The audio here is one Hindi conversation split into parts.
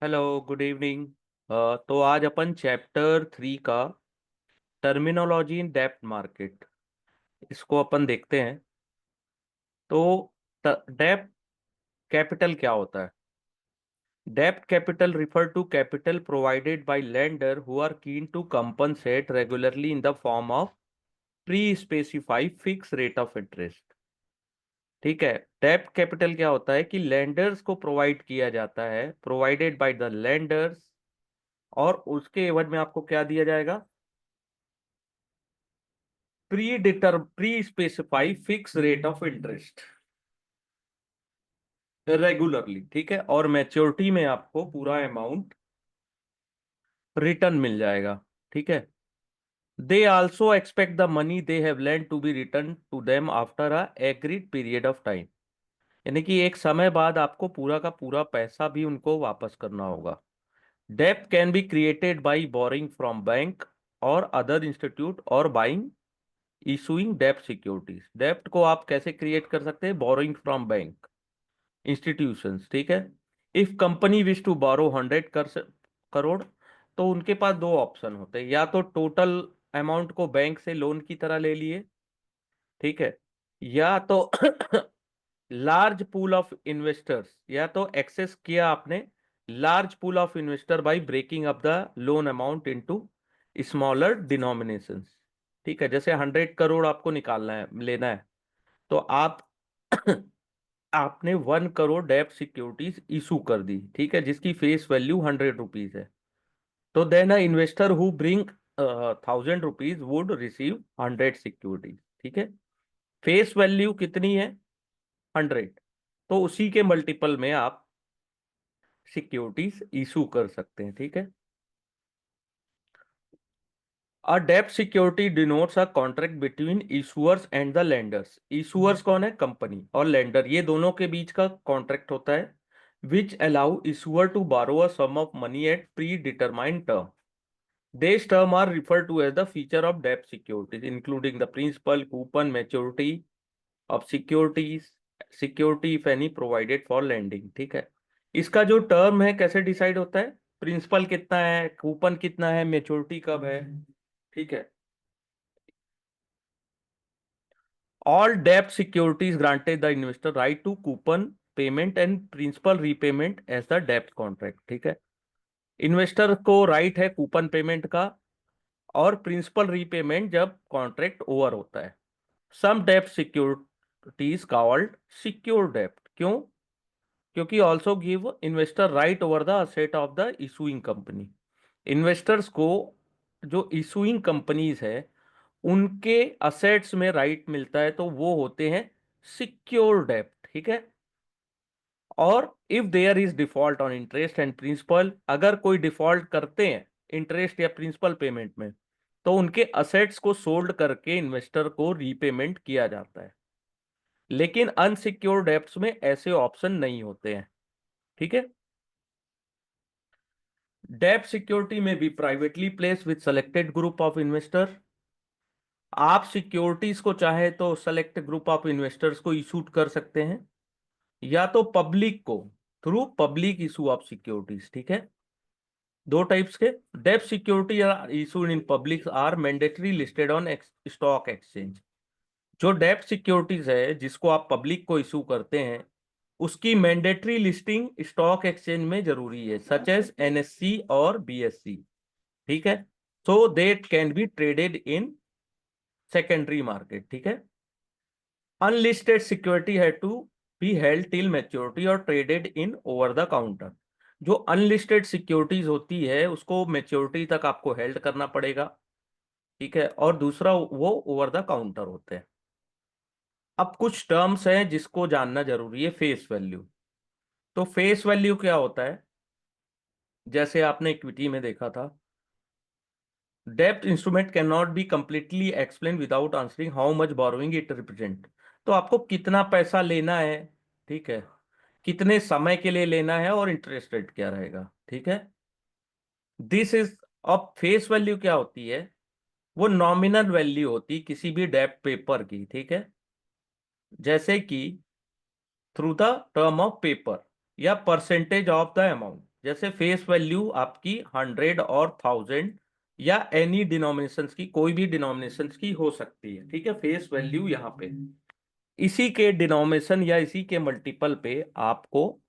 Hello, good evening. तो आज अपन चैप्टर 3 का टर्मिनोलॉजी इन डेब्ट मार्केट इसको अपन देखते हैं। तो डेब्ट कैपिटल क्या होता है? डेब्ट capital refer to capital provided by lender who are keen to compensate regularly in the form of pre specified fix rate of interest. ठीक है। डेब्ट कैपिटल क्या होता है कि लेंडर्स को प्रोवाइड किया जाता है, प्रोवाइडेड बाय द लेंडर्स, और उसके एवज में आपको क्या दिया जाएगा? Pre specify fix rate of interest regularly. ठीक है। और मैच्योरिटी में आपको पूरा अमाउंट रिटर्न मिल जाएगा। ठीक है। They also expect the money they have lent to be return to them after a agreed period of time. यानी कि एक समय बाद आपको पूरा का पूरा पैसा भी उनको वापस करना होगा। डेब्ट can be created by borrowing from bank और अदर इंस्टीट्यूट और बाइंग इशूइंग डेब्ट सिक्योरिटीज। डेब्ट को आप कैसे क्रिएट कर सकते हैं? Borrowing from bank, institutions. ठीक है। If company wish to borrow 100 crore, तो उनके पास दो ऑप्शन होते हैं। या तो टोटल अमाउंट को बैंक से लोन की तरह ले लिए, ठीक है, या तो लार्ज पूल ऑफ इन्वेस्टर्स, या तो एक्सेस किया आपने large pool of investor by breaking up the loan amount into smaller denominations. ठीक है। जैसे 100 करोड़ आपको निकालना है, लेना है, तो आप आपने 1 करोड़ डेब्ट सिक्योरिटीज इशू कर दी, ठीक है, जिसकी फेस वैल्यू 100 रुपीज है। तो then a investor who bring 1000 rupees would receive 100 securities. ठीक है। फेस वैल्यू कितनी है? 100। तो उसी के मल्टीपल में आप सिक्योरिटीज इशू कर सकते हैं। ठीक है। अ डेब्ट security denotes a contract between issuers and the lenders. Issuers कौन है? कंपनी। और लेंडर, ये दोनों के बीच का कॉन्ट्रैक्ट होता है, which allow issuer to borrow a sum of money at predetermined term. These terms are referred to as the feature of debt securities, including the principal, coupon, maturity of securities, security if any provided for lending। ठीक है। इसका जो टर्म है कैसे डिसाइड होता है? प्रिंसिपल कितना है, कूपन कितना है, मेच्योरिटी कब है। ठीक है। All debt securities granted the investor right to coupon payment and principal repayment as the debt contract। ठीक है। इन्वेस्टर को राइट है कूपन पेमेंट का और प्रिंसिपल रीपेमेंट जब कॉन्ट्रैक्ट ओवर होता है। सम डेब्ट सिक्योरिटीज कॉल्ड सिक्योर डेब्ट। क्यों? क्योंकि also give investor right over the asset of the issuing company. Investors को जो इशूइंग कंपनीज है उनके असेट्स में राइट मिलता है, तो वो होते हैं सिक्योर डेब्ट। ठीक है। और if there is default on interest and principal, अगर कोई डिफॉल्ट करते हैं इंटरेस्ट या प्रिंसिपल पेमेंट में, तो उनके असेट्स को सोल्ड करके इन्वेस्टर को रीपेमेंट किया जाता है। लेकिन अनसिक्योर्ड डेब्ट्स में ऐसे ऑप्शन नहीं होते हैं। ठीक है। डेब्ट सिक्योरिटी में be privately place with selected group of investor. आप सिक्योरिटीज को चाहे तो सेलेक्ट ग्रुप ऑफ इन्वेस्टर्स को इशू कर सकते हैं, या तो पब्लिक को, through public issue of securities. ठीक है। दो टाइप्स के डेब्ट security issued in public are mandatory listed on stock exchange. जो डेब्ट सिक्योरिटीज है जिसको आप पब्लिक को इशू करते हैं, उसकी मैंडेटरी लिस्टिंग स्टॉक एक्सचेंज में जरूरी है, सच एज एनएससी और बीएससी। ठीक है। So that can be traded in secondary market. ठीक है। Unlisted security has to be held till maturity और traded in over the counter. जो अनलिस्टेड सिक्योरिटीज होती है उसको मैच्योरिटी तक आपको हेल्ड करना पड़ेगा। ठीक है। और दूसरा वो ओवर द काउंटर होते हैं। अब कुछ टर्म्स हैं जिसको जानना जरूरी है। Face value. तो फेस वैल्यू क्या होता है? जैसे आपने इक्विटी में देखा था, डेब्ट instrument can not be completely explain without answering how much borrowing it represent. तो आपको कितना पैसा लेना है, ठीक है, कितने समय के लिए लेना है और इंटरेस्ट रेट क्या रहेगा। ठीक है। दिस इज, अब फेस वैल्यू क्या होती है? वो नॉमिनल वैल्यू होती किसी भी डेब्ट पेपर की। ठीक है। जैसे कि through the term of paper या परसेंटेज ऑफ द अमाउंट। जैसे फेस वैल्यू आपकी 100 और 1000 या एनी डिनोमिनेशंस की, कोई भी डिनोमिनेशंस की हो सकती है, ठीक है। फेस वैल्यू यहाँ पे इसी के डिनोमिनेशन या इसी के मल्टीपल पे आपको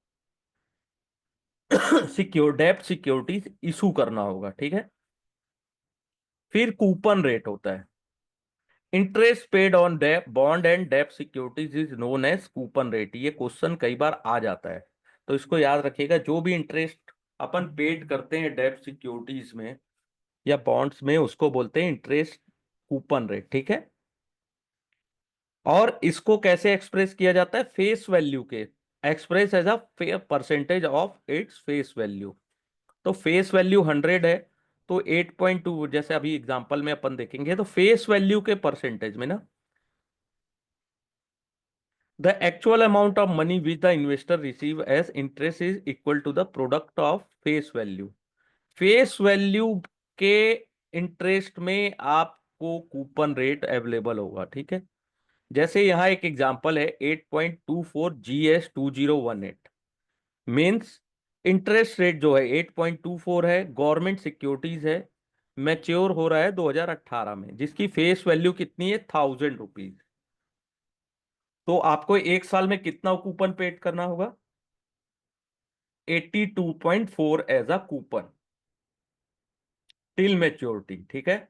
डेब्ट सिक्योरिटीज इशू करना होगा, ठीक है। फिर कूपन रेट होता है। Interest paid on debt bond and debt securities is known as coupon rate. ये क्वेश्चन कई बार आ जाता है, तो इसको याद रखिएगा। जो भी इंटरेस्ट अपन पेड करते हैं डेप सिक्योरिटीज में या बॉन्ड्स में, उसको बोलते हैं इंटरेस्ट कूपन रेट, ठीक है। और इसको कैसे एक्सप्रेस किया जाता है? फेस वैल्यू के express as a percentage of its face value. तो फेस वैल्यू 100 है, तो 8.2, जैसे अभी एग्जांपल में अपन देखेंगे, तो फेस वैल्यू के परसेंटेज में ना, the actual amount of money which the investor receive as interest is equal to the product of face value. Face value के इंटरेस्ट में आपको कूपन रेट अवेलेबल होगा, ठीक है। जैसे यहाँ एक एग्जांपल है 8.24 GS 2018 मीन्स इंटरेस्ट रेट जो है 8.24 है, गवर्नमेंट सिक्योरिटीज है, मैच्योर हो रहा है 2018 में, जिसकी फेस वैल्यू कितनी है? 1000 रुपीज। तो आपको एक साल में कितना कूपन पेड करना होगा? 82.4 as a coupon till maturity, ठीक है।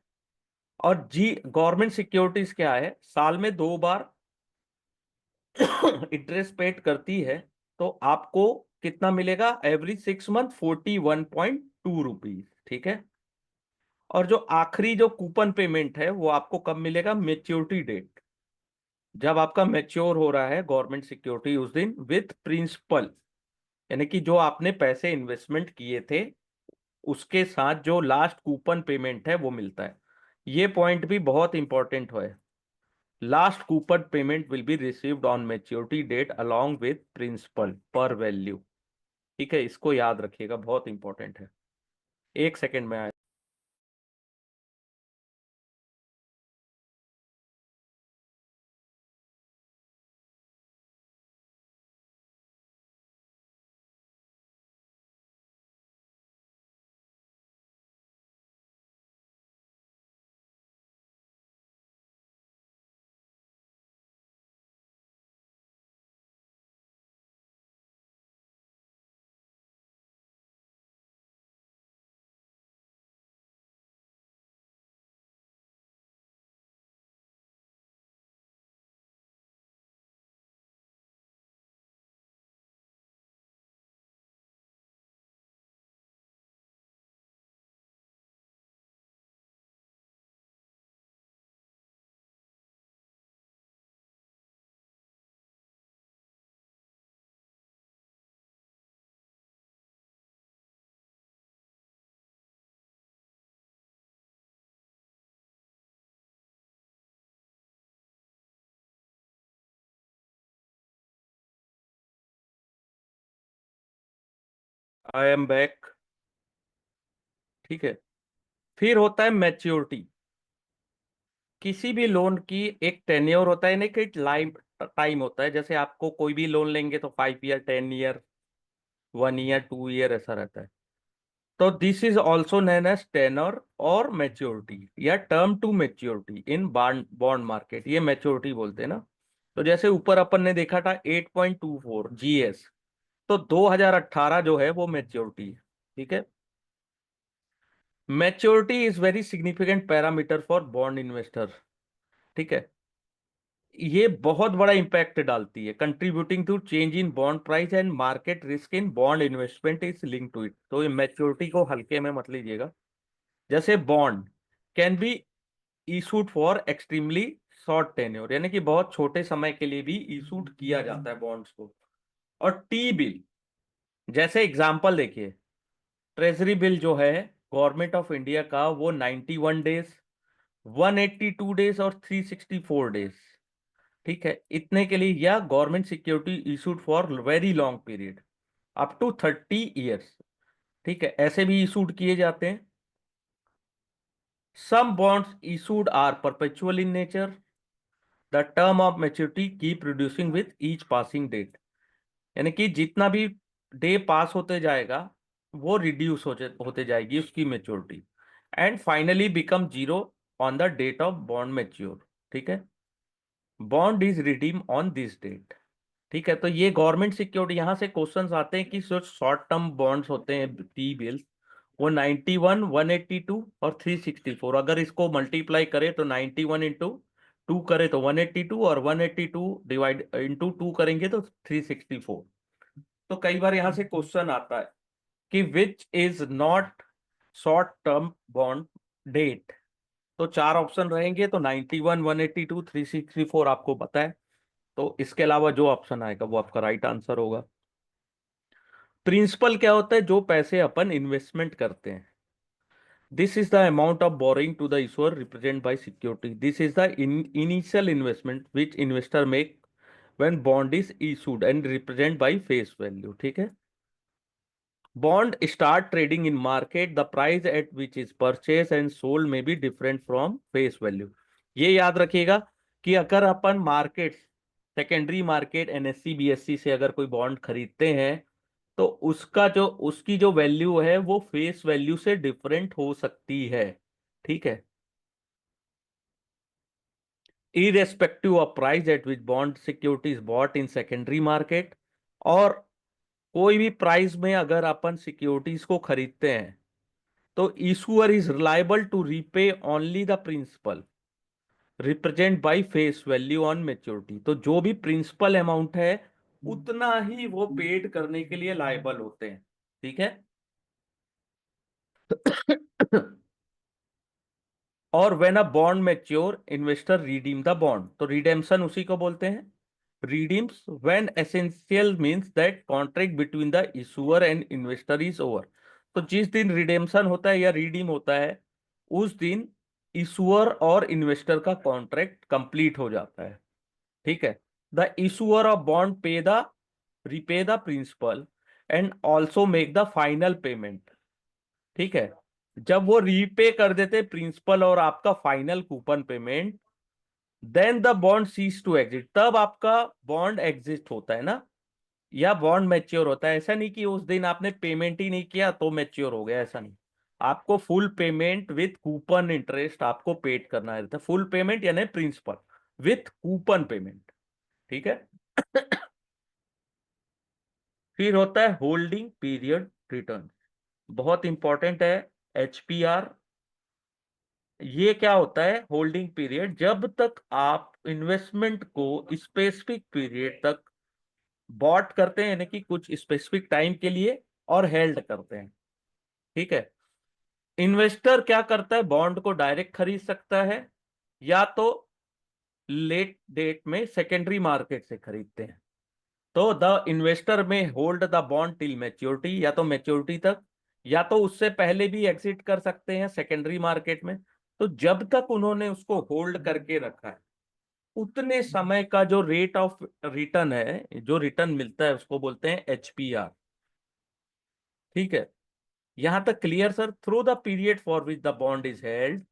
और जी गवर्नमेंट सिक्योरिटीज क्या है? साल में 2 बार इंटरेस्ट पेड करती है, तो आपको कितना मिलेगा? एवरी 6 मंथ 41.2 रुपीज, ठीक है। और जो आखिरी जो कूपन पेमेंट है वो आपको कब मिलेगा? मेच्योरिटी डेट, जब आपका मैच्योर हो रहा है गवर्नमेंट सिक्योरिटी उस दिन, विथ प्रिंसिपल, यानी कि जो आपने पैसे इन्वेस्टमेंट किए थे उसके साथ जो लास्ट कूपन पेमेंट है वो मिलता है। ये पॉइंट भी बहुत इंपॉर्टेंट है। Last coupon payment will be received on maturity date along with principal par value, ठीक है। इसको याद रखिएगा, बहुत इंपॉर्टेंट है। एक सेकेंड में आए। आई एम बैक, ठीक है। फिर होता है मैच्योरिटी। किसी भी लोन की एक टेन्योर होता है, यानी कि लाइफ टाइम होता है। जैसे आपको कोई भी लोन लेंगे तो 5 ईयर, 10 ईयर, 1 ईयर, 2 ईयर ऐसा रहता है। तो this is also known as tenor और मेच्योरिटी या term to maturity in bond bond market, ये मेच्योरिटी बोलते हैं ना। तो जैसे ऊपर अपन ने देखा था 8.24 GS, तो 2018 जो है वो मेच्योरिटी है, ठीक है। Maturity is very significant parameter for bond investor, ठीक है। ये बहुत बड़ा इंपैक्ट डालती है, contributing to change in bond price and market risk in bond investment is link to it. तो ये मैच्योरिटी को हल्के में मत लीजिएगा। जैसे bond can be issued for extremely short tenure, यानी कि बहुत छोटे समय के लिए भी इशूड किया जाता है बॉन्ड्स को। और टी बिल, जैसे एग्जांपल देखिए, ट्रेजरी बिल जो है गवर्नमेंट ऑफ इंडिया का, वो 91 डेज, 182 डेज और 364 डेज, ठीक है, इतने के लिए, या government security issued for very long period up to 30 years, ठीक है, ऐसे भी इशूड किए जाते हैं। Some bonds issued are perpetual in nature, the term of maturity keep reducing with each passing date, यानी कि जितना भी डे पास होते जाएगा वो रिड्यूस होते जाएगी उसकी maturity, and finally become zero on the date of bond mature. ठीक है, bond is redeem on this date. ठीक है, तो ये गवर्नमेंट सिक्योरिटी, यहां से क्वेश्चंस आते हैं कि जो शॉर्ट टर्म बॉन्ड्स होते हैं टी बिल्स, वो 91, 182 और 364, अगर इसको मल्टीप्लाई करें तो 91 इंटू टू करे तो 182, और 182 डिवाइड इंटू टू करेंगे तो 364। तो कई बार यहां से क्वेश्चन आता है कि which is not short term bond date. तो चार ऑप्शन रहेंगे, तो 91, 182, 364 आपको पता है, तो इसके अलावा जो ऑप्शन आएगा वो आपका राइट आंसर होगा। प्रिंसिपल क्या होता है? जो पैसे अपन इन्वेस्टमेंट करते हैं। This is the amount of borrowing to the issuer represent by security. This is the initial investment which investor make when bond is issued and represent by face value. ठीक है, bond start trading in market, the price at which is purchase and sold may be different from face value. ये याद रखिएगा कि अगर अपन market, secondary market NSC BSC से अगर कोई बॉन्ड खरीदते हैं, तो उसकी जो वैल्यू है वो फेस वैल्यू से डिफरेंट हो सकती है। ठीक है, irrespective of price at which bond security is bought in secondary market. और कोई भी प्राइस में अगर अपन सिक्योरिटीज को खरीदते हैं, तो issuer is reliable to repay only the principal represent by face value on maturity. तो जो भी प्रिंसिपल अमाउंट है उतना ही वो पेड करने के लिए लायबल होते हैं। ठीक है। और when a bond mature investor redeem the bond, तो रिडेम्पशन उसी को बोलते हैं redeems. When essential means that contract between the issuer and investor is over. तो जिस दिन रिडेम्पशन होता है या रिडीम होता है, उस दिन इशूअर और इन्वेस्टर का कॉन्ट्रैक्ट कंप्लीट हो जाता है। ठीक है, the issuer of bond pay the repay the principal and also make the final payment. ठीक है, जब वो रीपे कर देते प्रिंसिपल और आपका final coupon payment, then the bond cease to exit, तब आपका बॉन्ड एग्जिस्ट होता है ना, या बॉन्ड मैच्योर होता है। ऐसा नहीं कि उस दिन आपने पेमेंट ही नहीं किया तो मैच्योर हो गया, ऐसा नहीं। आपको full payment with coupon interest आपको पेड करना रहता है। फुल पेमेंट यानी प्रिंसिपल विथ कूपन पेमेंट। ठीक है। फिर होता है होल्डिंग पीरियड रिटर्न, बहुत इंपॉर्टेंट है, एचपीआर। ये क्या होता है? होल्डिंग पीरियड, जब तक आप इन्वेस्टमेंट को स्पेसिफिक पीरियड तक बॉट करते हैं, यानी कि कुछ स्पेसिफिक टाइम के लिए, और हेल्ड करते हैं। ठीक है, इन्वेस्टर क्या करता है? बॉन्ड को डायरेक्ट खरीद सकता है, या तो लेट डेट में सेकेंडरी मार्केट से खरीदते हैं। तो द इन्वेस्टर में hold the bond till maturity, या तो मैच्योरिटी तक, या तो उससे पहले भी एग्जिट कर सकते हैं सेकेंडरी मार्केट में। तो जब तक उन्होंने उसको होल्ड करके रखा है, उतने समय का जो रेट ऑफ रिटर्न है, जो रिटर्न मिलता है, उसको बोलते हैं एचपीआर। ठीक है, यहां तक clear sir? Through the period for which the bond is held,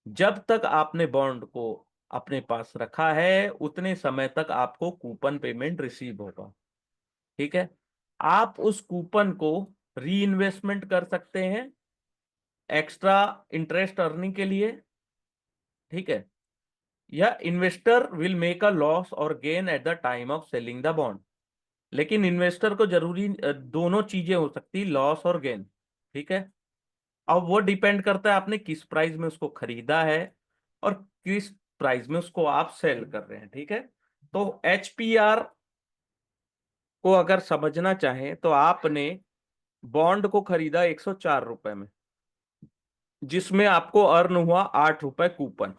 जब तक आपने बॉन्ड को अपने पास रखा है उतने समय तक आपको कूपन पेमेंट रिसीव होगा। ठीक है, आप उस कूपन को री इन्वेस्टमेंट कर सकते हैं एक्स्ट्रा इंटरेस्ट अर्निंग के लिए। ठीक है, या investor will make a loss or gain at the time of selling the bond. लेकिन इन्वेस्टर को जरूरी दोनों चीजें हो सकती, लॉस और गेन। ठीक है, अब वो डिपेंड करता है आपने किस प्राइस में उसको खरीदा है और किस प्राइस में उसको आप सेल कर रहे हैं। ठीक है, तो एचपीआर को अगर समझना चाहें, तो आपने बॉन्ड को खरीदा 104 रुपए में, जिसमें आपको अर्न हुआ 8 रुपए कूपन।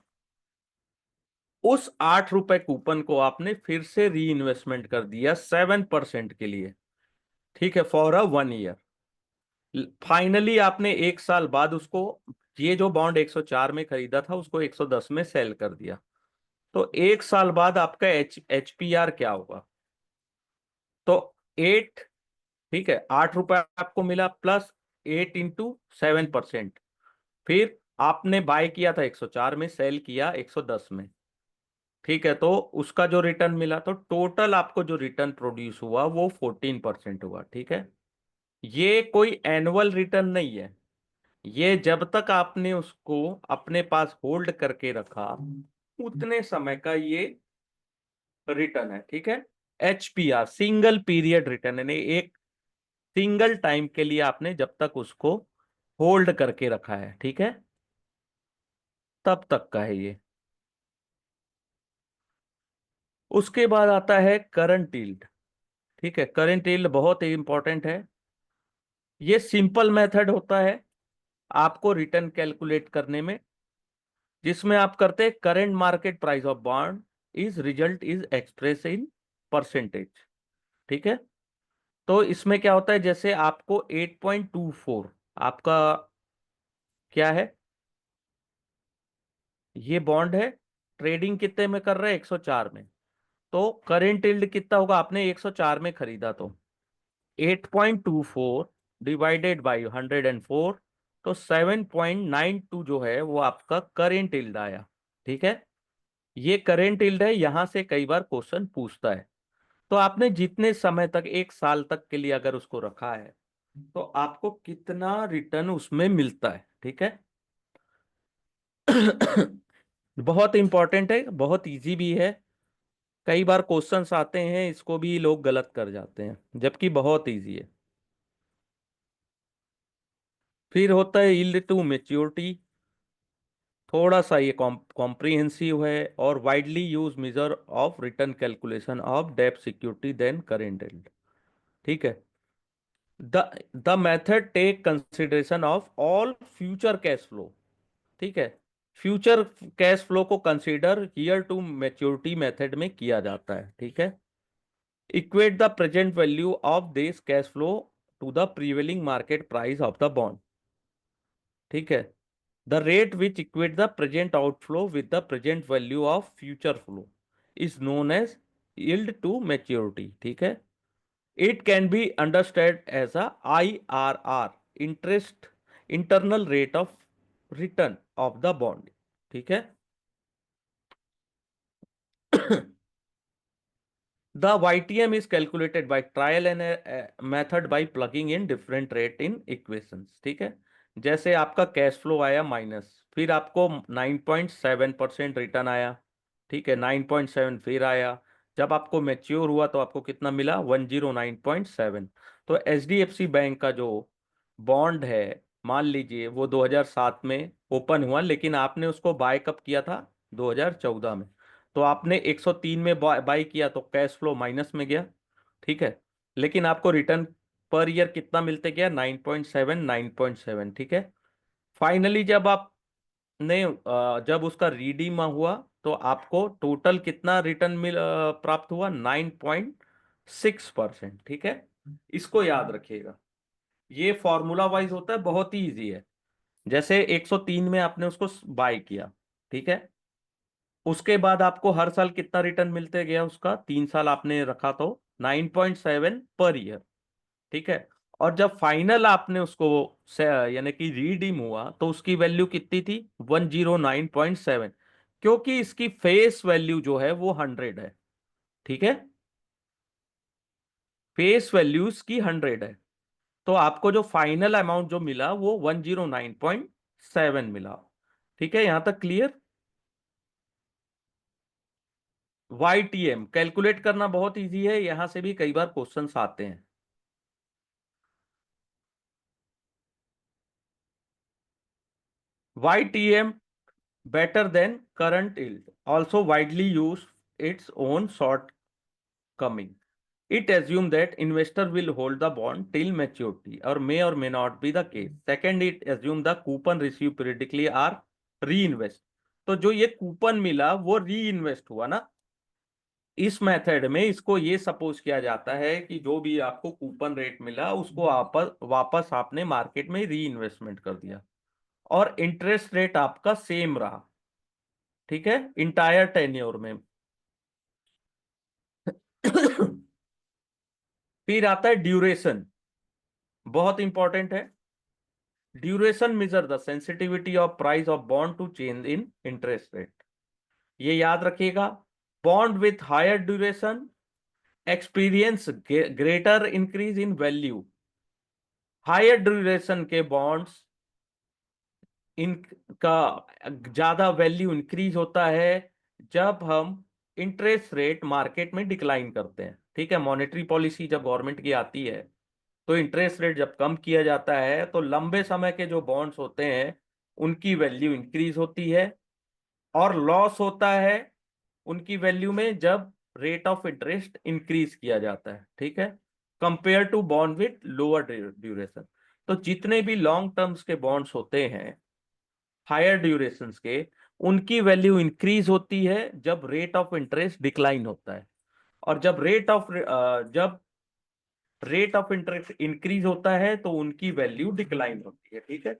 उस 8 रुपए कूपन को आपने फिर से री इन्वेस्टमेंट कर दिया 7% के लिए। ठीक है, फॉर अ 1 ईयर। फाइनली आपने 1 साल बाद उसको, ये जो बॉन्ड 104 में खरीदा था उसको 110 में सेल कर दिया। तो 1 साल बाद आपका एचपीआर क्या होगा? तो 8, ठीक है, 8 रुपए आपको मिला, प्लस 8 इंटू 7%। फिर आपने बाय किया था 104 में, सेल किया 110 में। ठीक है, तो उसका जो रिटर्न मिला, तो टोटल आपको जो रिटर्न प्रोड्यूस हुआ वो 14% हुआ। ठीक है, ये कोई एनुअल रिटर्न नहीं है, ये जब तक आपने उसको अपने पास होल्ड करके रखा उतने समय का ये रिटर्न है, ठीक है। HPR सिंगल पीरियड रिटर्न, यानी एक सिंगल टाइम के लिए आपने जब तक उसको होल्ड करके रखा है, ठीक है, तब तक का है ये। उसके बाद आता है करंट यील्ड, ठीक है। करंट यील्ड बहुत ही इंपॉर्टेंट है। ये सिंपल मेथड होता है आपको रिटर्न कैलकुलेट करने में, जिसमें आप करते हैं current market price of bond is result is express in percentage, ठीक है। तो इसमें क्या होता है, जैसे आपको 8.24 आपका क्या है, ये बॉन्ड है, ट्रेडिंग कितने में कर रहे हैं, 104 में। तो करेंट यील्ड कितना होगा, आपने 104 में खरीदा तो 8.24 डिवाइडेड बाई 104, तो 7.92 जो है वो आपका करेंट यील्ड आया, ठीक है। ये करेंट यील्ड है, यहां से कई बार क्वेश्चन पूछता है। तो आपने जितने समय तक, 1 साल तक के लिए अगर उसको रखा है तो आपको कितना रिटर्न उसमें मिलता है, ठीक है। बहुत इंपॉर्टेंट है, बहुत इजी भी है। कई बार क्वेश्चंस आते हैं, इसको भी लोग गलत कर जाते हैं, जबकि बहुत इजी है। फिर होता है यील्ड टू मेच्योरिटी, थोड़ा सा ये कॉम्प्रिहेंसिव है और widely use measure of return calculation of डेब्ट सिक्योरिटी देन करेंट यील्ड, ठीक है। The the method take consideration of all future cash flow, ठीक है। फ्यूचर कैश फ्लो को consider year to maturity method में किया जाता है, ठीक है। Equate the present value of this cash flow to the prevailing market price of the bond, ठीक है। The rate which equate the present outflow with the present value of future flow is known as yield to maturity, ठीक है। It can be understand as a IRR, interest internal rate of return of the bond, ठीक है। The YTM is calculated by trial and method by plugging in different rate in equations, ठीक है। जैसे आपका कैश फ्लो आया माइनस, फिर आपको 9.7% रिटर्न आया, ठीक है, 9.7 फिर आया, जब आपको मैच्योर हुआ तो आपको कितना मिला, 109.7। तो HDFC बैंक का जो बॉन्ड है, मान लीजिए वो 2007 में ओपन हुआ, लेकिन आपने उसको बाय कब किया था, 2014 में। तो आपने 103 में बाई किया तो कैश फ्लो माइनस में गया, ठीक है। लेकिन आपको रिटर्न पर ईयर कितना मिलते गया, 9.7 9.7, ठीक है। फाइनली जब आपने जब उसका रिडीम हुआ तो आपको टोटल कितना रिटर्न प्राप्त हुआ, 9.6%, ठीक है। इसको याद रखिएगा, ये फॉर्मूला वाइज होता है, बहुत ही इजी है। जैसे 103 में आपने उसको बाय किया, ठीक है। उसके बाद आपको हर साल कितना रिटर्न मिलते गया, उसका 3 साल आपने रखा तो 9.7 पर ईयर, ठीक है। और जब फाइनल आपने उसको यानी कि रिडीम हुआ तो उसकी वैल्यू कितनी थी, 109.7, क्योंकि इसकी फेस वैल्यू जो है वो 100 है, ठीक है। फेस वैल्यू इसकी 100 है, तो आपको जो फाइनल अमाउंट जो मिला वो 109.7 मिला, ठीक है। यहां तक क्लियर। YTM कैलकुलेट करना बहुत इजी है, यहां से भी कई बार क्वेश्चंस आते हैं। YTM better than current yield, also widely used its own shortcoming. It assumes that investor will hold the bond till maturity or may not be the case. Second, it assumes the coupon received periodically are reinvest. तो जो ये कूपन मिला वो री इन्वेस्ट हुआ ना, इस मेथड में इसको ये सपोज किया जाता है कि जो भी आपको कूपन रेट मिला उसको वापस आपने मार्केट में री इन्वेस्टमेंट कर दिया, और इंटरेस्ट रेट आपका सेम रहा, ठीक है, इंटायर टेन्योर में। फिर आता है ड्यूरेशन, बहुत इंपॉर्टेंट है। Duration measure the sensitivity of price of bond to change in interest rate, ये याद रखिएगा। Bond with higher duration experience greater increase in value, higher duration के बॉन्ड्स इनका ज्यादा वैल्यू इंक्रीज होता है जब हम इंटरेस्ट रेट मार्केट में डिक्लाइन करते हैं। ठीक है, मॉनेटरी पॉलिसी जब गवर्नमेंट की आती है तो इंटरेस्ट रेट जब कम किया जाता है तो लंबे समय के जो बॉन्ड्स होते हैं उनकी वैल्यू इंक्रीज होती है, और लॉस होता है उनकी वैल्यू में जब रेट ऑफ इंटरेस्ट इंक्रीज किया जाता है। ठीक है, compare to bond with lower duration. तो जितने भी लॉन्ग टर्म्स के बॉन्ड्स होते हैं हायर ड्यूरेशंस के, उनकी वैल्यू इंक्रीज होती है जब रेट ऑफ इंटरेस्ट डिक्लाइन होता है, और जब रेट ऑफ इंटरेस्ट इंक्रीज होता है तो उनकी वैल्यू डिक्लाइन होती है। ठीक है,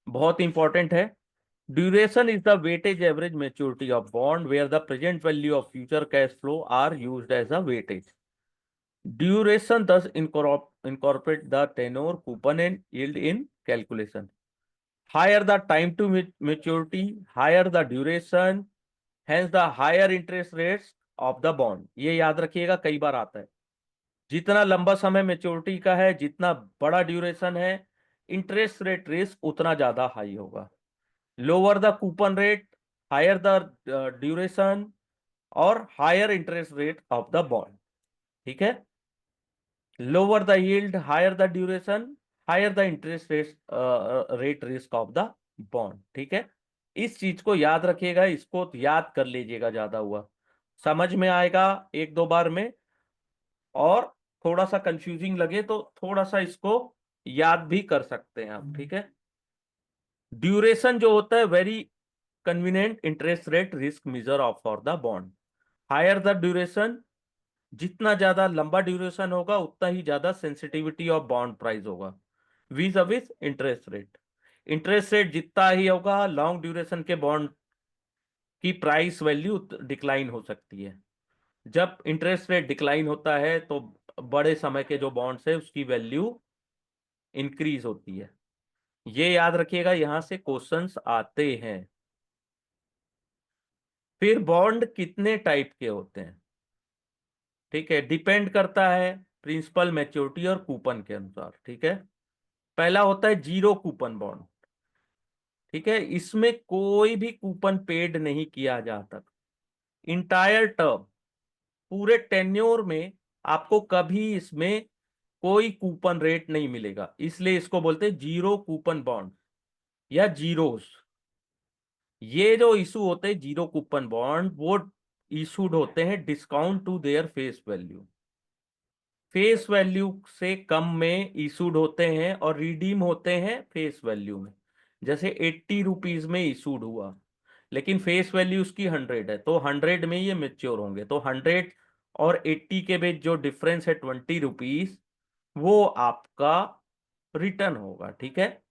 बहुत इंपॉर्टेंट है। Duration is the weightage average maturity of bond where the present value of future cash flow are used as a weightage. Duration thus incorporate the tenor, coupon and yield in calculation. Higher the time to maturity, higher the duration, hence the higher interest rates of the bond. ये याद रखिएगा, कई बार आता है। जितना लंबा समय मेच्योरिटी का है, जितना बड़ा ड्यूरेशन है, इंटरेस्ट रेट रिस्क उतना ज्यादा हाई होगा। Lower the coupon rate, higher the duration, और higher interest rate of the bond. ठीक है, lower the yield, higher the duration, higher the interest rate risk of the bond. ठीक है, इस चीज को याद रखिएगा, इसको याद कर लीजिएगा, ज्यादा हुआ समझ में आएगा एक दो बार में, और थोड़ा सा कंफ्यूजिंग लगे तो थोड़ा सा इसको याद भी कर सकते हैं आप। ठीक है, ड्यूरेशन जो होता है very convenient interest rate risk measure of for the bond. Higher the duration, जितना ज्यादा लंबा ड्यूरेशन होगा उतना ही ज्यादा सेंसिटिविटी ऑफ बॉन्ड प्राइस होगा vis-a-vis interest rate. Interest rate जितना ही होगा, लॉन्ग ड्यूरेशन के बॉन्ड की प्राइस वैल्यू डिक्लाइन हो सकती है। जब इंटरेस्ट रेट डिक्लाइन होता है तो बड़े समय के जो बॉन्ड्स है उसकी वैल्यू इंक्रीज होती है। ये याद रखिएगा, यहां से क्वेश्चंस आते हैं। फिर बॉन्ड कितने टाइप के होते हैं? ठीक है, डिपेंड करता है प्रिंसिपल, मैच्योरिटी और कूपन के अनुसार। ठीक है, पहला होता है जीरो कूपन बॉन्ड। ठीक है, इसमें कोई भी कूपन पेड नहीं किया जाता। इंटायर टर्म, पूरे टेन्योर में आपको कभी इसमें कोई कूपन रेट नहीं मिलेगा, इसलिए इसको बोलते हैं जीरो कूपन बॉन्ड या जीरोस। ये जो इशू होते हैं जीरो कूपन बॉन्ड, वो इशूड होते हैं discount to their face value. Face value से कम में इशूड होते हैं और रिडीम होते हैं फेस वैल्यू में। जैसे 80 रुपीज में इशूड हुआ, लेकिन फेस वैल्यू उसकी 100 है, तो 100 में ये मेच्योर होंगे। तो 100 और 80 के बीच जो डिफरेंस है 20 रुपीज, वो आपका रिटर्न होगा। ठीक है,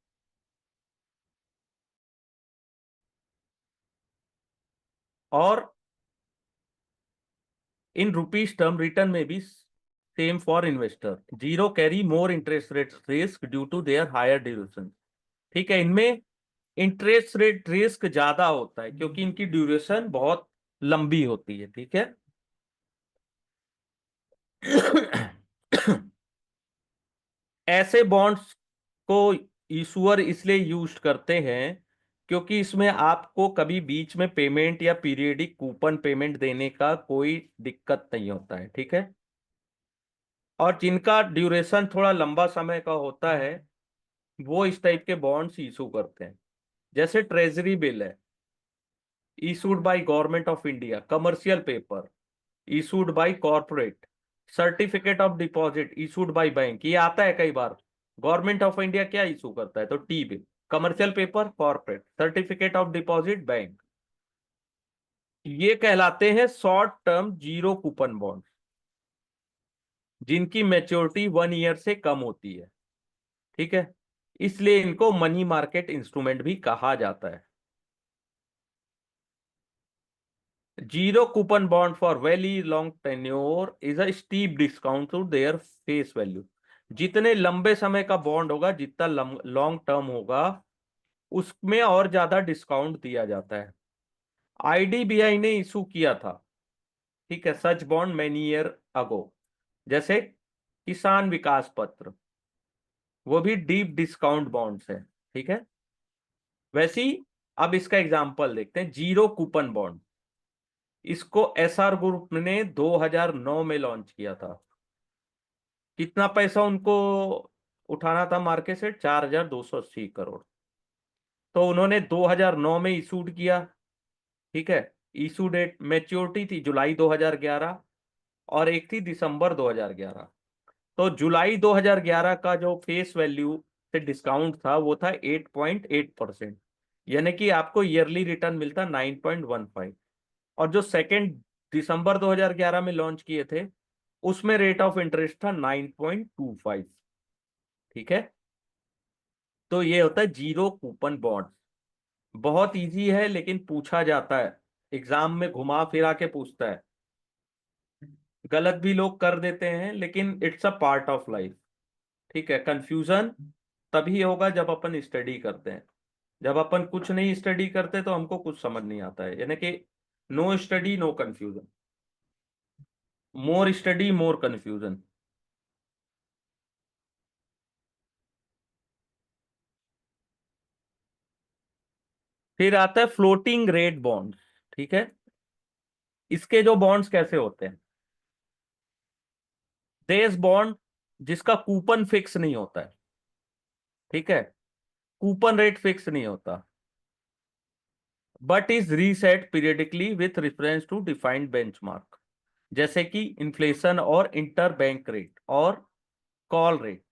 और इन रुपीज टर्म रिटर्न में भी same for investor. Zero carry more interest rate risk due to their higher duration. ठीक है, इनमें इंटरेस्ट रेट रिस्क ज्यादा होता है क्योंकि इनकी ड्यूरेशन बहुत लंबी होती है। ठीक है, ऐसे बॉन्ड्स को इशूअर इसलिए यूज करते हैं क्योंकि इसमें आपको कभी बीच में पेमेंट या पीरियडिक कूपन पेमेंट देने का कोई दिक्कत नहीं होता है। ठीक है, और जिनका ड्यूरेशन थोड़ा लंबा समय का होता है वो इस टाइप के बॉन्ड्स इशू करते हैं। जैसे ट्रेजरी बिल है, issued by government of India, commercial paper issued by corporate, certificate of deposit issued by bank. ये आता है कई बार। गवर्नमेंट ऑफ इंडिया क्या इशू करता है? तो T bill, commercial paper corporate, certificate of deposit bank. ये कहलाते हैं short term zero coupon bond, जिनकी मैच्योरिटी 1 ईयर से कम होती है। ठीक है, इसलिए इनको मनी मार्केट इंस्ट्रूमेंट भी कहा जाता है। Zero coupon bond for very long tenure is a steep discount to their face value. जितने लंबे समय का बॉन्ड होगा, जितना लॉन्ग टर्म होगा, उसमें और ज्यादा डिस्काउंट दिया जाता है। आईडीबीआई ने इशू किया था, ठीक है, सच बॉन्ड मैनी ईयर अगो। जैसे किसान विकास पत्र, वो भी डीप डिस्काउंट बॉन्ड्स है। ठीक है। वैसे ही अब इसका एग्जांपल देखते हैं, जीरो कूपन बॉन्ड। इसको एसआर ग्रुप ने 2009 में लॉन्च किया था। कितना पैसा उनको उठाना था मार्केट से? 4,280 करोड़। तो उन्होंने 2009 में इशूड किया। ठीक है। इशू डेट, मैच्योरिटी थी जुलाई 2011 और एक थी दिसंबर 2011। तो जुलाई 2011 का जो फेस वैल्यू से डिस्काउंट था वो था 8.8%, यानी कि आपको ईयरली रिटर्न मिलता 9.15। और जो सेकंड दिसंबर 2011 में लॉन्च किए थे उसमें रेट ऑफ इंटरेस्ट था 9.25। ठीक है। तो ये होता है जीरो कूपन बॉन्ड। बहुत इजी है लेकिन पूछा जाता है, एग्जाम में घुमा फिरा के पूछता है। गलत भी लोग कर देते हैं लेकिन it's a part of life. ठीक है। कंफ्यूजन तभी होगा जब अपन स्टडी करते हैं। जब अपन कुछ नहीं स्टडी करते तो हमको कुछ समझ नहीं आता है, यानी कि no study no confusion, more study more confusion. फिर आता है फ्लोटिंग रेट बॉन्ड। ठीक है। इसके जो बॉन्ड्स कैसे होते हैं? देश बॉन्ड जिसका कूपन फिक्स नहीं होता है। ठीक है। कूपन रेट फिक्स नहीं होता, but is reset periodically with reference to defined benchmark, जैसे कि इन्फ्लेशन और इंटर बैंक रेट और कॉल रेट।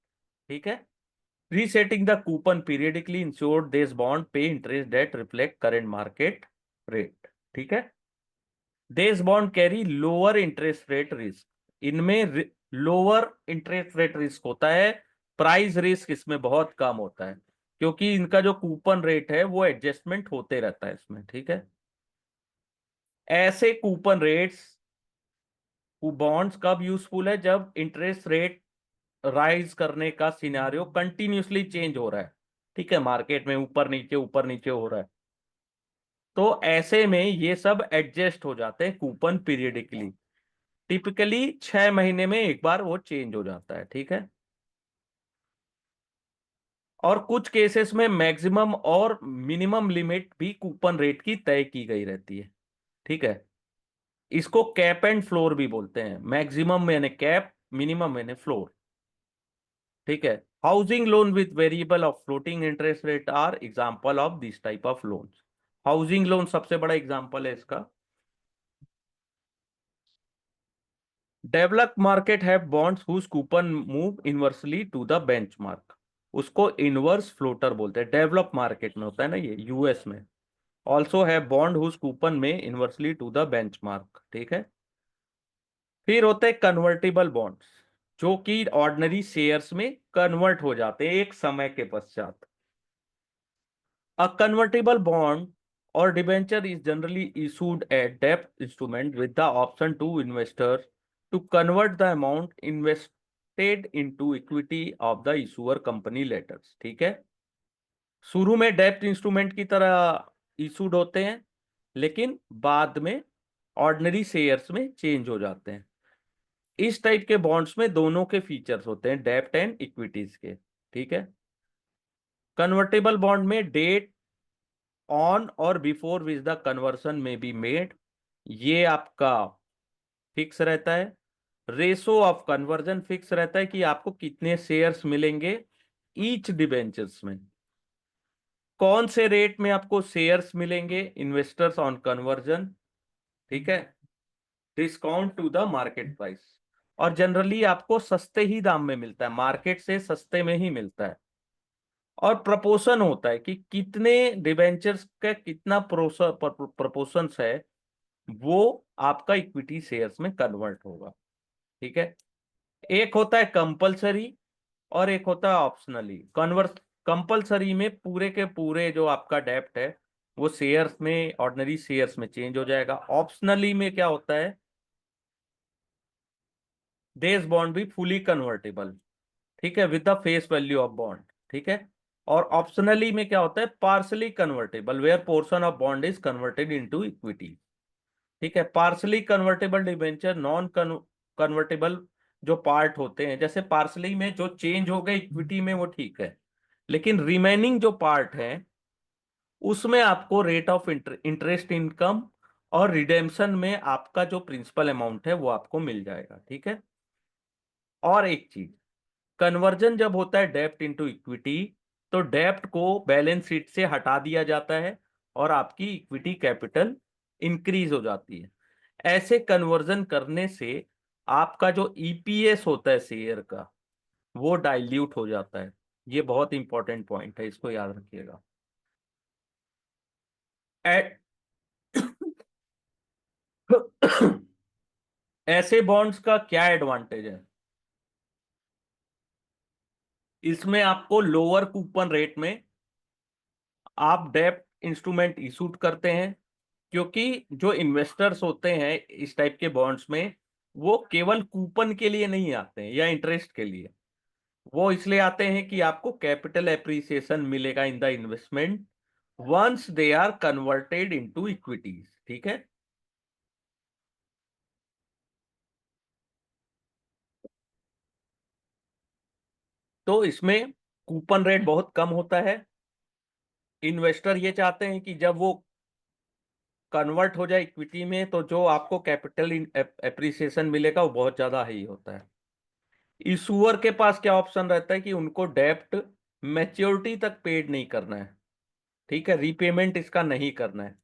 ठीक है। Resetting the coupon periodically ensure this bond pay interest that reflect current market rate. ठीक है। This bond carry lower interest rate risk. इनमें लोअर इंटरेस्ट रेट रिस्क होता है, प्राइस रिस्क इसमें बहुत कम होता है, क्योंकि इनका जो कूपन रेट है वो एडजस्टमेंट होते रहता है इसमें। ठीक है। ऐसे कूपन रेट्स बॉन्ड्स कब यूजफुल है? जब इंटरेस्ट रेट राइज करने का सिनेरियो कंटिन्यूसली चेंज हो रहा है। ठीक है। मार्केट में ऊपर नीचे हो रहा है, तो ऐसे में ये सब एडजस्ट हो जाते हैं कूपन पीरियडिकली। टिपिकली 6 महीने में एक बार वो चेंज हो जाता है। ठीक है। और कुछ केसेस में मैक्सिमम और मिनिमम लिमिट भी कूपन रेट की तय की गई रहती है। ठीक है। इसको कैप एंड फ्लोर भी बोलते हैं। मैक्सिमम यानी कैप, मिनिमम यानी फ्लोर। ठीक है। Housing loan with variable of floating interest rate are example of this type of loans. Housing loan सबसे बड़ा एग्जांपल है इसका। Develop market have bonds whose coupon move inversely to the benchmark. उसको इनवर्स फ्लोटर बोलते हैं। डेवलप मार्केट में होता है ना ये, यूएस में। Also have bond whose coupon में इनवर्सली टू द बेंचमार्क। ठीक है। फिर होते हैं कन्वर्टेबल बॉन्ड्स, जो कि ऑर्डिनरी शेयर्स में कन्वर्ट हो जाते हैं एक समय के पश्चात। A convertible bond or debenture is generally issued a debt instrument with the option to investors to convert the amount invested into equity of the issuer company letters। ठीक है। शुरू में डेप्ट इंस्ट्रूमेंट की तरह इशूड होते हैं, लेकिन बाद में ऑर्डिनरी शेयर्स में चेंज हो जाते हैं। इस टाइप के बॉन्ड्स में दोनों के फीचर्स होते हैं, डेप्ट एंड इक्विटीज के। ठीक है। कन्वर्टेबल बॉन्ड में डेट ऑन और बिफोर विच द कन्वर्सन में बी मेड, ये आपका फिक्स रहता है। रेशो ऑफ कन्वर्जन फिक्स रहता है कि आपको कितने शेयर्स मिलेंगे ईच डिबेंचर्स में। कौन से रेट में आपको शेयर्स मिलेंगे इन्वेस्टर्स ऑन कन्वर्जन। ठीक है। Discount to the market price. और जनरली आपको सस्ते ही दाम में मिलता है, मार्केट से सस्ते में ही मिलता है। और प्रपोर्शन होता है कि कितने डिबेंचर्स का कितना प्रपोर्शन है, वो आपका इक्विटी शेयर्स में कन्वर्ट होगा। ठीक है। एक होता है कंपलसरी और एक होता है ऑप्शनली। कन्वर्स कंपलसरी में पूरे के पूरे जो आपका डेप्ट है वो शेयर्स में, ऑर्डिनरी शेयर्स में चेंज हो जाएगा। ऑप्शनली में क्या होता है, देश बॉन्ड भी फुली कन्वर्टेबल। ठीक है, with the face value of bond. ठीक है। और ऑप्शनली में क्या होता है, partly convertible where portion of bond is converted into equity. ठीक है। Partly convertible debenture, non convertible जो पार्ट होते हैं, जैसे पार्सली में जो चेंज हो गए इक्विटी में वो ठीक है, लेकिन रिमेनिंग जो पार्ट है उसमें आपको रेट ऑफ इंटरेस्ट इनकम और रिडेम्पशन में आपका जो प्रिंसिपल अमाउंट है वो आपको मिल जाएगा। ठीक है। और एक चीज, कन्वर्जन जब होता है डेप्ट इनटू इक्विटी, तो डेप्ट को बैलेंस शीट से हटा दिया जाता है और आपकी इक्विटी कैपिटल इंक्रीज हो जाती है। ऐसे कन्वर्जन करने से आपका जो ईपीएस होता है शेयर का, वो डाइल्यूट हो जाता है। ये बहुत इंपॉर्टेंट पॉइंट है, इसको याद रखिएगा। ए- ऐसे बॉन्ड्स का क्या एडवांटेज है? इसमें आपको लोअर कूपन रेट में आप डेप्ट इंस्ट्रूमेंट इशूड करते हैं, क्योंकि जो इन्वेस्टर्स होते हैं इस टाइप के बॉन्ड्स में, वो केवल कूपन के लिए नहीं आते हैं या इंटरेस्ट के लिए, वो इसलिए आते हैं कि आपको कैपिटल एप्रिसिएशन मिलेगा in the investment once they are converted into equities. ठीक है। तो इसमें कूपन रेट बहुत कम होता है। इन्वेस्टर ये चाहते हैं कि जब वो कन्वर्ट हो जाए इक्विटी में, तो जो आपको कैपिटल एप्रिसिएशन मिलेगा वो बहुत ज्यादा हाई होता है। इशूअर के पास क्या ऑप्शन रहता है कि उनको डेप्ट मैच्योरिटी तक पेड नहीं करना है। ठीक है, रीपेमेंट इसका नहीं करना है।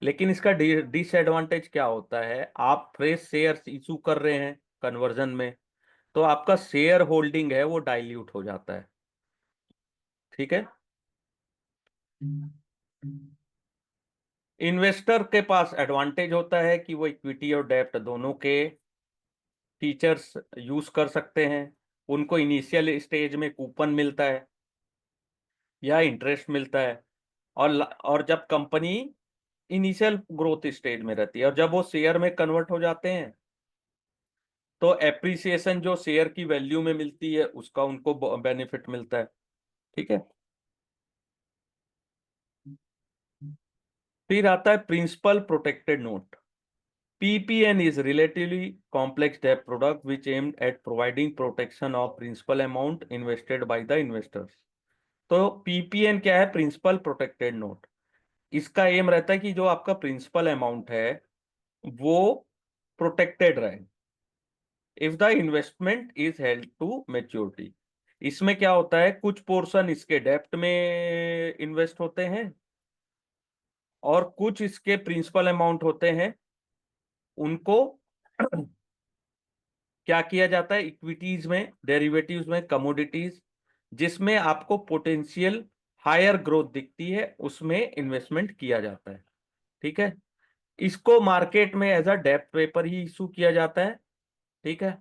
लेकिन इसका डिसएडवांटेज क्या होता है, आप फ्रेश शेयर्स इशू कर रहे हैं कन्वर्जन में, तो आपका शेयर होल्डिंग है वो डाइल्यूट हो जाता है। ठीक है। इन्वेस्टर के पास एडवांटेज होता है कि वो इक्विटी और डेप्ट दोनों के फीचर्स यूज कर सकते हैं। उनको इनिशियल स्टेज में कूपन मिलता है या इंटरेस्ट मिलता है, और जब कंपनी इनिशियल ग्रोथ स्टेज में रहती है और जब वो शेयर में कन्वर्ट हो जाते हैं, तो एप्रिसिएशन जो शेयर की वैल्यू में मिलती है उसका उनको बेनिफिट मिलता है। ठीक है। फिर आता है principal protected note. PPN is relatively complex debt product which aimed at providing protection of principal amount invested by the investors। तो PPN क्या है? Principal protected note. इसका एम रहता है कि जो आपका प्रिंसिपल अमाउंट है वो प्रोटेक्टेड रहे if the investment is held to maturity. इसमें क्या होता है, कुछ पोर्शन इसके डेप्ट में इन्वेस्ट होते हैं और कुछ इसके प्रिंसिपल अमाउंट होते हैं, उनको क्या किया जाता है, इक्विटीज में, डेरिवेटिव्स में, कमोडिटीज, जिसमें आपको पोटेंशियल हायर ग्रोथ दिखती है उसमें इन्वेस्टमेंट किया जाता है। ठीक है। इसको मार्केट में एज अ डेप्ट पेपर ही इशू किया जाता है। ठीक है।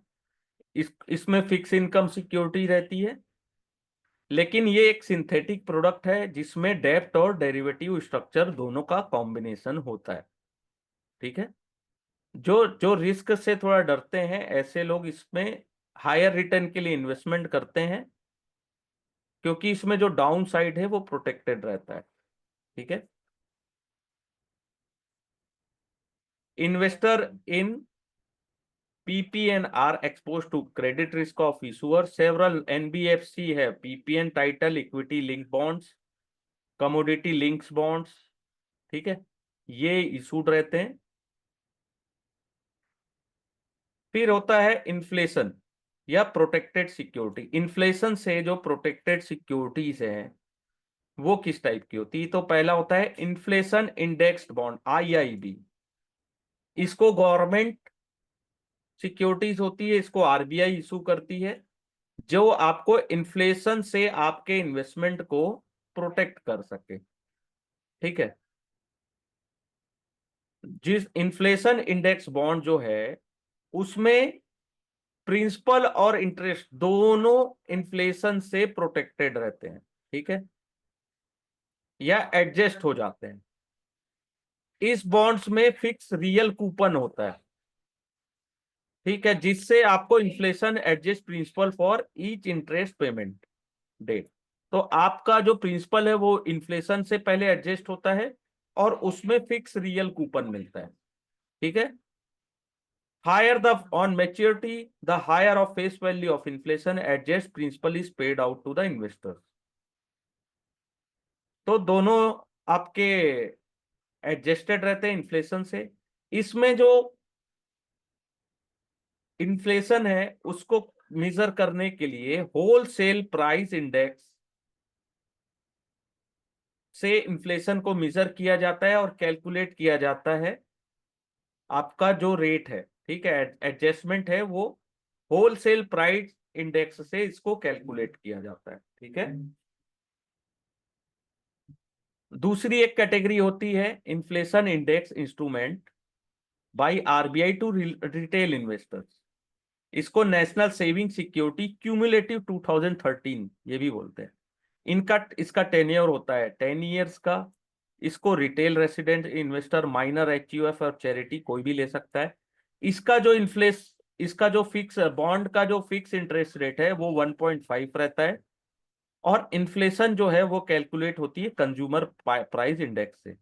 इसमें फिक्स इनकम सिक्योरिटी रहती है, लेकिन ये एक सिंथेटिक प्रोडक्ट है जिसमें डेप्ट और डेरिवेटिव स्ट्रक्चर दोनों का कॉम्बिनेशन होता है। ठीक है। जो जो रिस्क से थोड़ा डरते हैं ऐसे लोग इसमें हायर रिटर्न के लिए इन्वेस्टमेंट करते हैं, क्योंकि इसमें जो डाउन साइड है वो प्रोटेक्टेड रहता है। ठीक है। Investor in PPN are exposed to credit risk of issuer। Several NBFC है PPN title equity link bonds, commodity links bonds. ठीक है, ये इशूड रहते हैं। फिर होता है इन्फ्लेशन या प्रोटेक्टेड सिक्योरिटी। इन्फ्लेशन से जो प्रोटेक्टेड सिक्योरिटीज हैं वो किस टाइप की होती है? तो पहला होता है इन्फ्लेशन इंडेक्स्ड बॉन्ड, IIB। इसको गवर्नमेंट सिक्योरिटीज होती है, इसको RBI इशू करती है, जो आपको इन्फ्लेशन से आपके इन्वेस्टमेंट को प्रोटेक्ट कर सके। ठीक है। जिस इन्फ्लेशन इंडेक्स बॉन्ड जो है उसमें प्रिंसिपल और इंटरेस्ट दोनों इन्फ्लेशन से प्रोटेक्टेड रहते हैं। ठीक है, या एडजस्ट हो जाते हैं। इस बॉन्ड्स में फिक्स रियल कूपन होता है। ठीक है, जिससे आपको inflation adjust principal for each interest payment date. तो आपका जो प्रिंसिपल है वो इन्फ्लेशन से पहले एडजस्ट होता है और उसमें फिक्स रियल कूपन मिलता है। ठीक है। Higher the on maturity, the higher of face value of inflation adjust principal is paid out to the investors. तो दोनों आपके एडजस्टेड रहते हैं इन्फ्लेशन से। इसमें जो इन्फ्लेशन है उसको मेजर करने के लिए होलसेल प्राइस इंडेक्स से इन्फ्लेशन को मेजर किया जाता है और कैलकुलेट किया जाता है आपका जो रेट है। ठीक है, एडजस्टमेंट है वो होलसेल प्राइस इंडेक्स से इसको कैलकुलेट किया जाता है। ठीक है, दूसरी एक कैटेगरी होती है inflation index instrument by RBI to retail investors. इसको नेशनल सेविंग सिक्योरिटी क्यूमुलेटिव 2013 ये भी बोलते हैं। इनका इसका टेन्योर होता है 10 ईयर्स का। इसको retail resident investor minor HUF और चैरिटी कोई भी ले सकता है। इसका जो इसका जो फिक्स बॉन्ड का जो फिक्स इंटरेस्ट रेट है वो 1.5 रहता है। और इन्फ्लेशन जो है वो कैलकुलेट होती है कंज्यूमर प्राइस इंडेक्स से।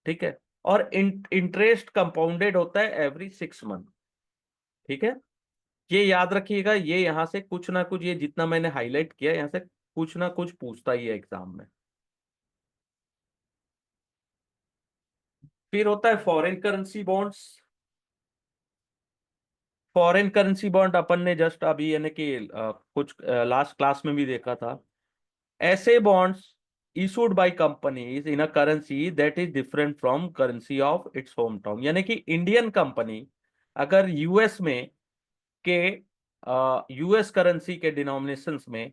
ठीक है, और इंटरेस्ट कंपाउंडेड होता है एवरी 6 मंथ। ठीक है, ये याद रखिएगा, ये यहां से कुछ ना कुछ, ये जितना मैंने हाईलाइट किया यहां से कुछ ना कुछ पूछता ही है एग्जाम में। फिर होता है foreign currency bonds. Foreign currency bond अपन ने जस्ट अभी यानी कि कुछ लास्ट क्लास में भी देखा था। ऐसे bonds issued by companies in a currency that is different from currency of its home town. यानी कि इंडियन कंपनी अगर यूएस में के यूएस करेंसी के डिनोमिनेशंस में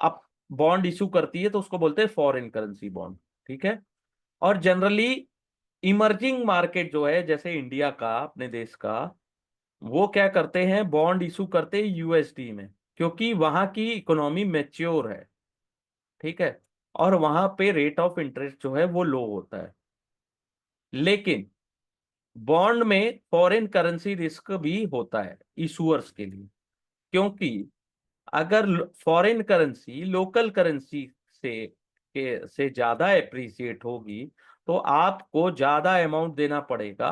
अब बॉन्ड इशू करती है तो उसको बोलते हैं फॉरेन करेंसी बॉन्ड। ठीक है, और जनरली इमर्जिंग मार्केट जो है जैसे इंडिया का, अपने देश का, वो क्या करते हैं, बॉन्ड इशू करते हैं यूएसडी में, क्योंकि वहां की इकोनॉमी मैच्योर है। ठीक है, और वहां पे रेट ऑफ इंटरेस्ट जो है वो लो होता है। लेकिन बॉन्ड में फॉरेन करेंसी रिस्क भी होता है इशूअर्स के लिए, क्योंकि अगर फॉरेन करेंसी लोकल करेंसी से ज्यादा एप्रिसिएट होगी तो आपको ज्यादा अमाउंट देना पड़ेगा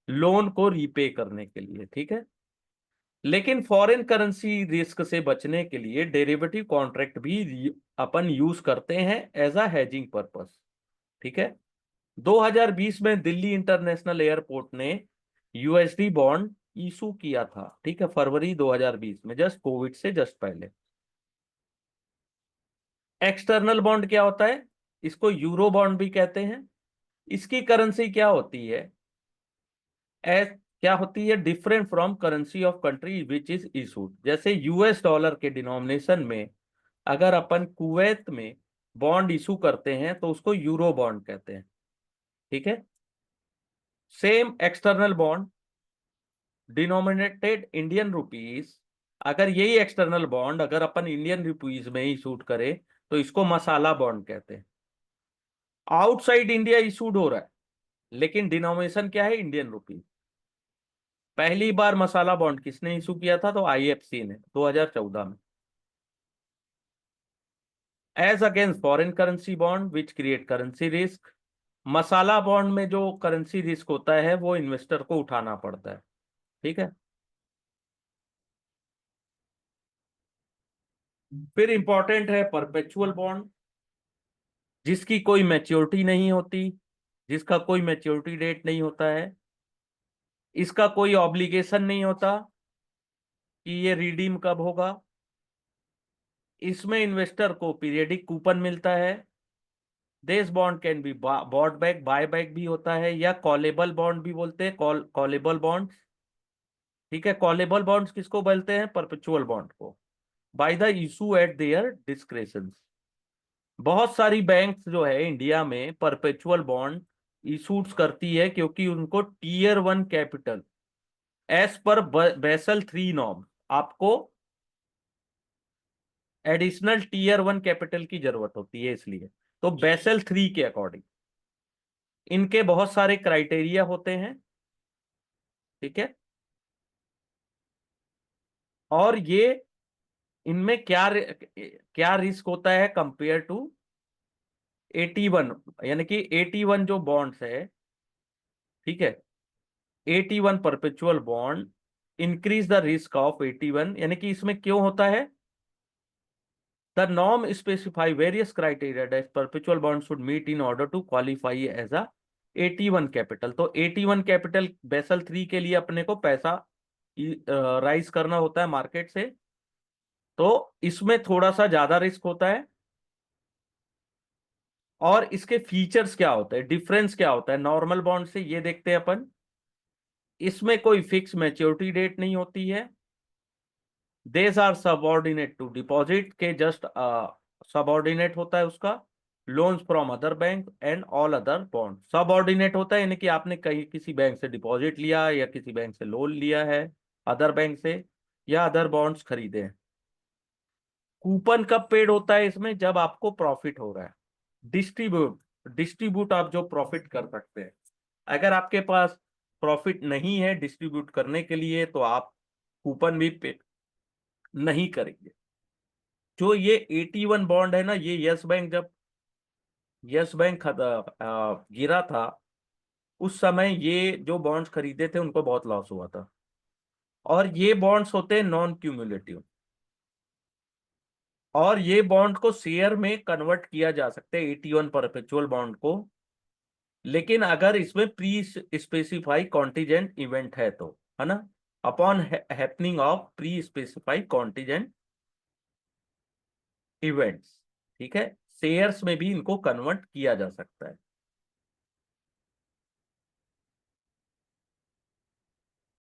लोन को रीपे करने के लिए। ठीक है, लेकिन फॉरेन करेंसी रिस्क से बचने के लिए डेरिवेटिव कॉन्ट्रैक्ट भी अपन यूज करते हैं एज अ हेजिंग पर्पस। ठीक है, 2020 में दिल्ली इंटरनेशनल एयरपोर्ट ने यूएसडी बॉन्ड इशू किया था। ठीक है, फरवरी 2020 में, जस्ट कोविड से जस्ट पहले। एक्सटर्नल बॉन्ड क्या होता है, इसको यूरो बॉन्ड भी कहते हैं। इसकी करेंसी क्या होती है, एस क्या होती है, different from currency of country which is issued. जैसे यूएस डॉलर के डिनोमिनेशन में अगर अपन कुवैत में बॉन्ड इशू करते हैं तो उसको यूरो बॉन्ड कहते हैं। ठीक है, same external bond denominated Indian rupees, अगर यही एक्सटर्नल बॉन्ड अगर अपन इंडियन रुपीज में इशूड करें तो इसको मसाला बॉन्ड कहते हैं। आउटसाइड इंडिया इशूड हो रहा है लेकिन डिनोमिनेशन क्या है, इंडियन रुपीज। पहली बार मसाला बॉन्ड किसने इशू किया था, तो आईएफसी ने 2014 में। As against foreign currency bond which create currency risk, masala bond में जो करेंसी रिस्क होता है वो इन्वेस्टर को उठाना पड़ता है। ठीक है, फिर इंपॉर्टेंट है परपेचुअल बॉन्ड, जिसकी कोई मैच्योरिटी नहीं होती, जिसका कोई मैच्योरिटी डेट नहीं होता है, इसका कोई ऑब्लिगेशन नहीं होता कि ये रिडीम कब होगा। इसमें इन्वेस्टर को पीरियडिक कूपन मिलता है। This bond can be bought back, buy back भी होता है, या कॉलेबल बॉन्ड भी बोलते हैं, कॉलेबल बॉन्ड। ठीक है, कॉलेबल बॉन्ड्स किसको बोलते हैं, परपेचुअल बॉन्ड को, by the issue at there discretion. बहुत सारी बैंक्स जो है इंडिया में परपेचुअल बॉन्ड इशूज करती है क्योंकि उनको tier 1 capital as per Basel 3 norm, आपको एडिशनल टीयर 1 कैपिटल की जरूरत होती है, इसलिए तो बेसल 3 के अकॉर्डिंग इनके बहुत सारे क्राइटेरिया होते हैं। ठीक है, और ये इनमें क्या रिस्क होता है कंपेयर टू 81, यानी कि 81 जो बॉन्ड्स है। ठीक है, AT1 perpetual bond increase the risk of AT1, यानी कि इसमें क्यों होता है, the norm specify various criteria that perpetual bond should meet in order to qualify as a AT1 capital. तो AT1 कैपिटल बेसल 3 के लिए अपने को पैसा राइज करना होता है मार्केट से, तो इसमें थोड़ा सा ज्यादा रिस्क होता है। और इसके फीचर्स क्या होते हैं, डिफरेंस क्या होता है नॉर्मल बॉन्ड से, ये देखते हैं अपन। इसमें कोई फिक्स मैच्योरिटी डेट नहीं होती है। These are subordinate to deposit के, जस्ट सबऑर्डिनेट होता है उसका। Loans from other bank and all other bond, subordinate होता है यानी कि आपने कहीं किसी बैंक से डिपॉजिट लिया या किसी बैंक से लोन लिया है, अदर बैंक से, या अदर बॉन्ड्स खरीदे हैं। कूपन कब पेड होता है इसमें, जब आपको प्रॉफिट हो रहा है। डिस्ट्रीब्यूट, डिस्ट्रीब्यूट आप जो प्रॉफिट कर सकते हैं। अगर आपके पास प्रॉफिट नहीं है डिस्ट्रीब्यूट करने के लिए, तो आप कूपन भी पे नहीं करेंगे। जो ये AT1 बॉन्ड है ना, ये यस बैंक, जब यस बैंक गिरा था, उस समय ये जो बॉन्ड्स खरीदे थे उनको बहुत लॉस हुआ था। और ये बॉन्ड्स होते हैं नॉन क्यूमुलेटिव, और ये बॉन्ड को शेयर में कन्वर्ट किया जा सकता है AT1 परपेचुअल बॉन्ड को। लेकिन अगर इसमें प्री स्पेसिफाई कॉन्टिजेंट इवेंट है तो, है ना, upon happening of pre specify contingent events, ठीक है, शेयर्स में भी इनको कन्वर्ट किया जा सकता है।